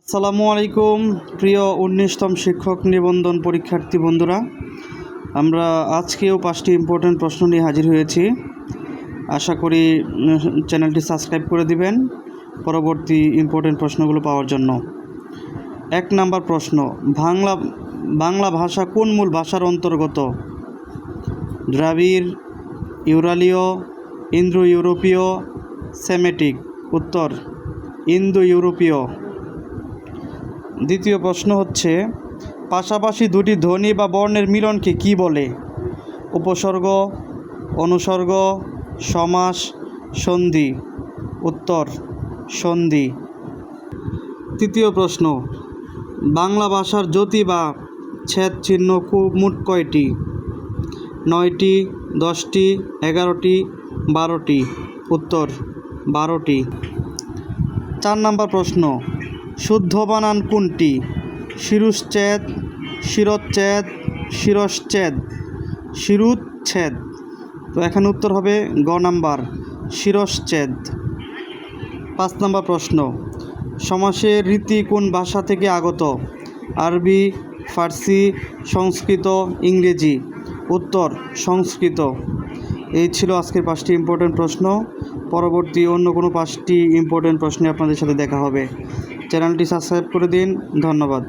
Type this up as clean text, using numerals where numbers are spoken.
আসসালামু আলাইকুম প্রিয় 19তম শিক্ষক নিবন্ধন পরীক্ষার্থী বন্ধুরা, আমরা আজকেও 5টি ইম্পর্টেন্ট প্রশ্ন নিয়ে হাজির হয়েছি। আশা করি চ্যানেলটি সাবস্ক্রাইব করে দিবেন পরবর্তী ইম্পর্টেন্ট প্রশ্নগুলো পাওয়ার জন্য। 1 নাম্বার প্রশ্ন, বাংলা ভাষা কোন মূল ভাষার অন্তর্গত? দ্রাবিড়, ইউরালীয়, ইন্দো ইউরোপীয়, সেমেটিক। উত্তর ইন্দো ইউরোপীয়। দ্বিতীয় প্রশ্ন হচ্ছে, পাশাপাশি দুটি ধ্বনি বা বর্ণের মিলনকে কি বলে? উপসর্গ, অনুসর্গ, সমাস, সন্ধি। উত্তর সন্ধি। তৃতীয় প্রশ্ন, বাংলা ভাষার যতি বা ছেদ চিহ্ন মোট কয়টি? 9টি, 10টি, 11টি, 12টি। উত্তর 12টি। 4 নাম্বার প্রশ্ন, শুদ্ধ বানান কোনটি? শিরশ্ছেদ, শিরচ্ছেদ, শিরশ্ছেদ, শিরুচ্ছেদ। তো এখানে উত্তর হবে গ নাম্বার, শিরশ্ছেদ। 5 নাম্বার প্রশ্ন, সমাসের রীতি কোন ভাষা থেকে আগত? আরবি, ফার্সি, সংস্কৃত, ইংরেজি। উত্তর সংস্কৃত। এই ছিল আজকের 5টি ইম্পর্টেন্ট প্রশ্ন। পরবর্তী অন্য কোনো 5টি ইম্পর্টেন্ট প্রশ্নে আপনাদের সাথে দেখা হবে। চ্যানেলটি সাবস্ক্রাইব করে দিন। ধন্যবাদ।